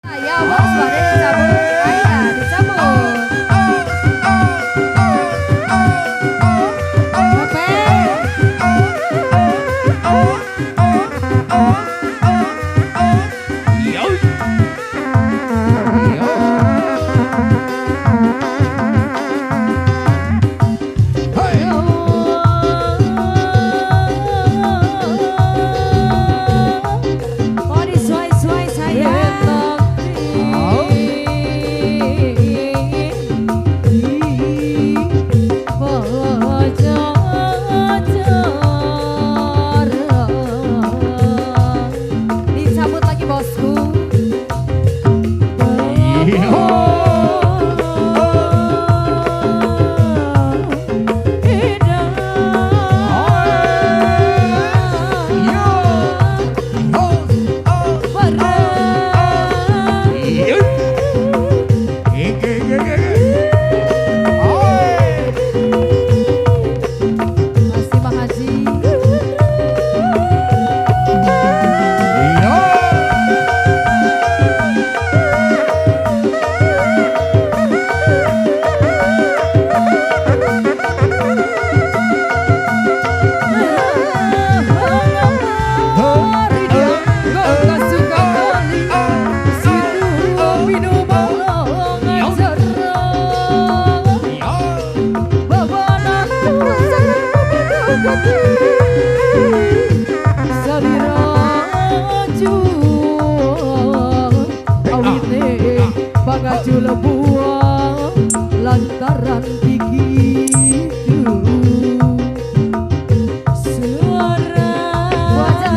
Ya bos, mari dicabut. Ayo dicabut. Buah lantaran begitu suara wajah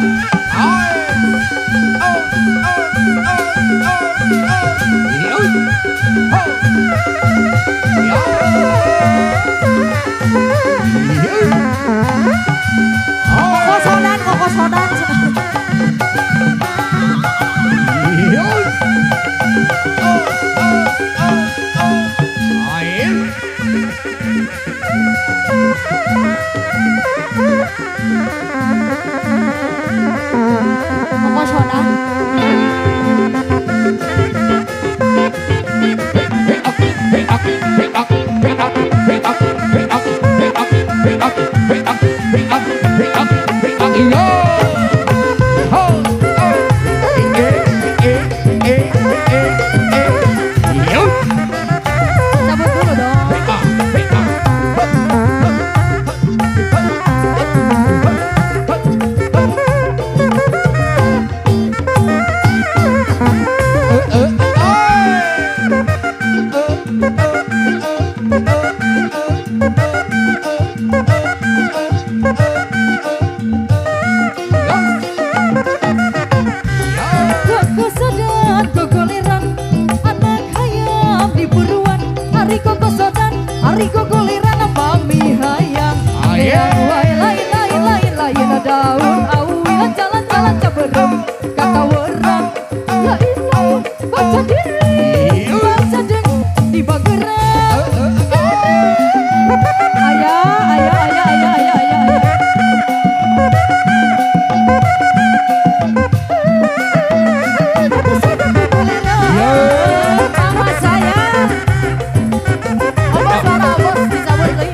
Koko sodan. Koko sodan. Cabut dulu dong. Kekosodan kegoleran anak hayam di buruan. Hari kokosodan, hari kegoleran mami hayam. Hayam wae lain daun awi jalan-jalan caberem kata werang. Ya ilah baca diri baca deng di bageran. Ayah. Mama saya. Apa suara bos bisa beli?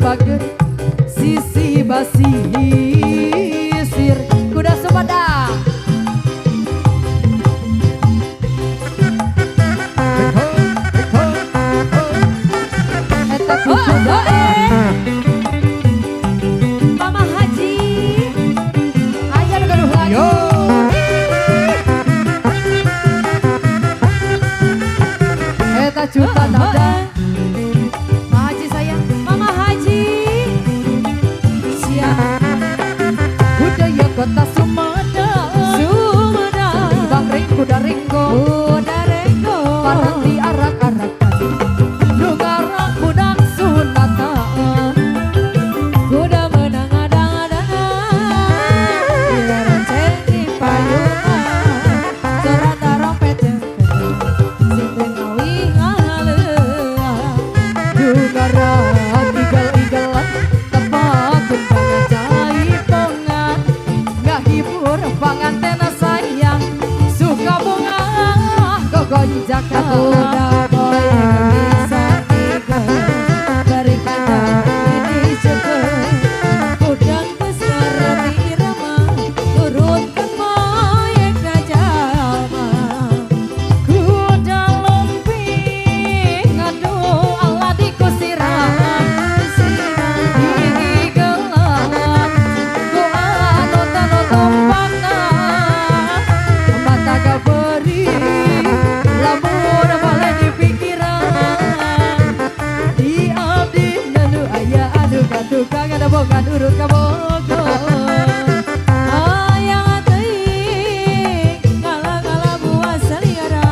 bager sisi basisir kuda Sumedang. Eta kuda Mama Haji aja nu gaduh lagi. Eta juta nada Haji sayang Mama Haji siap budaya kota Sumedang Bang Ring kuda ringgo paranti arak-arakan lungarak budak sunatan kuda menang adang-adangan bila ronceng di payungan cerita rompet jengketing sing ngawi ngalean lungarak igel-igelan tebak kundangan jaipongan ngahibur panganten sayang suka bunga gogoy Jakarta boy bisa tiga berikan ini cepet udang besar irama turunkan moyek gajama kuda lumping aduh Allah dikusirahan di gelan ku anu tanu tumpakna mata gaberi lamun bale di pikiran di abdi nanu aya anu tukang ada bogan urut ka Bogor ayang teuing ngala-ngala buah seliara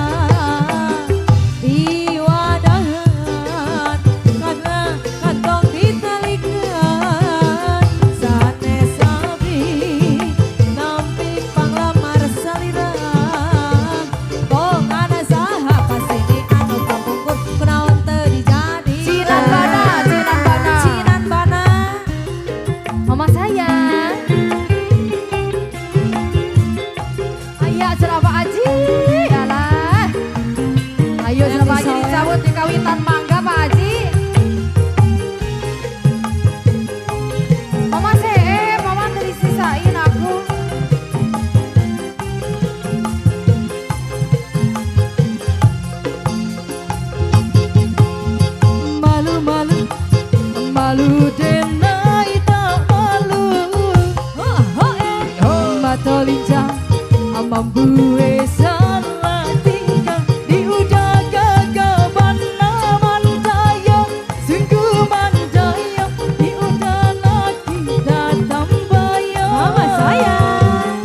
iwadahan karena kantong ditalikeun sanes abdi nampi panglamar salira bongana saha pasini anu kapungkur kunaon teu dijadi cinan bana mama sayang aya cenah Pak Haji alah ayo cenah Pak Haji dicabut di kawitan mangga Pak Haji mama mama teu disisain aku malu denai tak malu mata lincah mampu salah tingkah di udaga gabana mandaya sungguh mandaya di udara kita tambaya mama sayang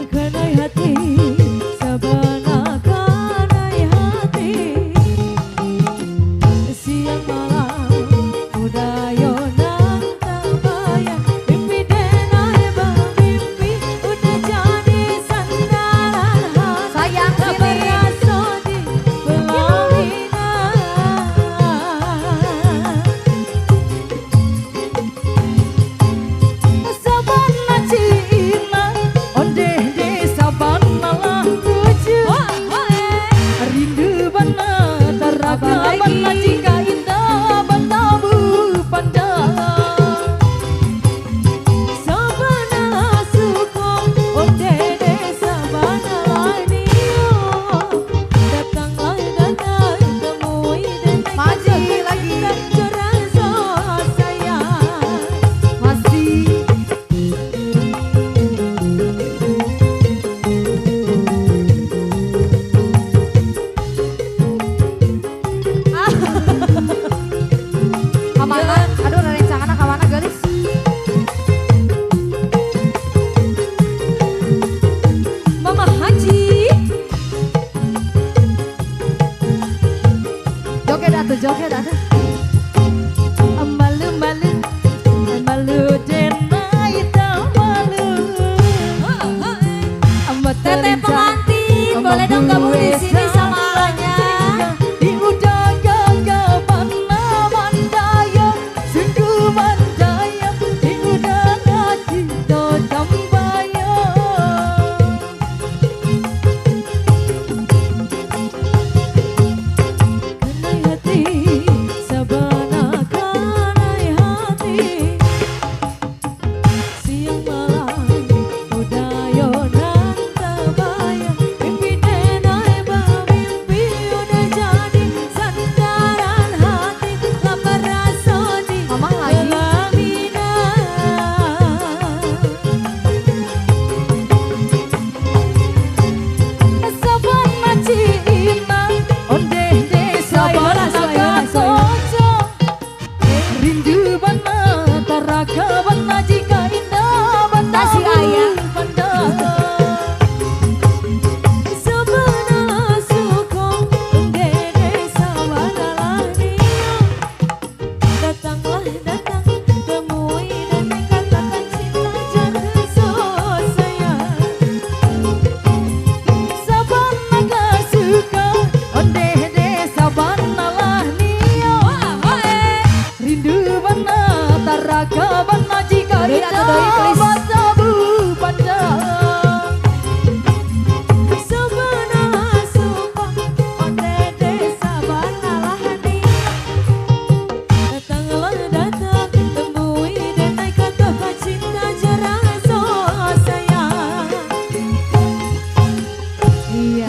kanai hati sabana kanai hati siang malam udayo nang tabaya mimpi denai bang mimpi udah jadi sandaran hati sayang beraso di pelaminan sabana cina onde desa bana lah tuju rindu bana taraga bana jika indah batabu pandang sabana suko onde desa bana lanio datanglah datang temui dan maju lagi rasa sayang masih kamana aduh rencana kamana gelis Mama Haji joget atuh malu denai tak malu teteh pengantin boleh dong kamu di sini sama alanya di udara gabana mandaya sungguh mandaya di udara kita tambaya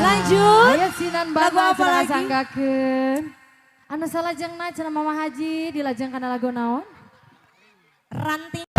Lanjut. Ayo sinan Lagu bana apa lagi? sanggakeun. Anu salajengna cenah Mama Haji dilajeng kana lagu naon? Ranting.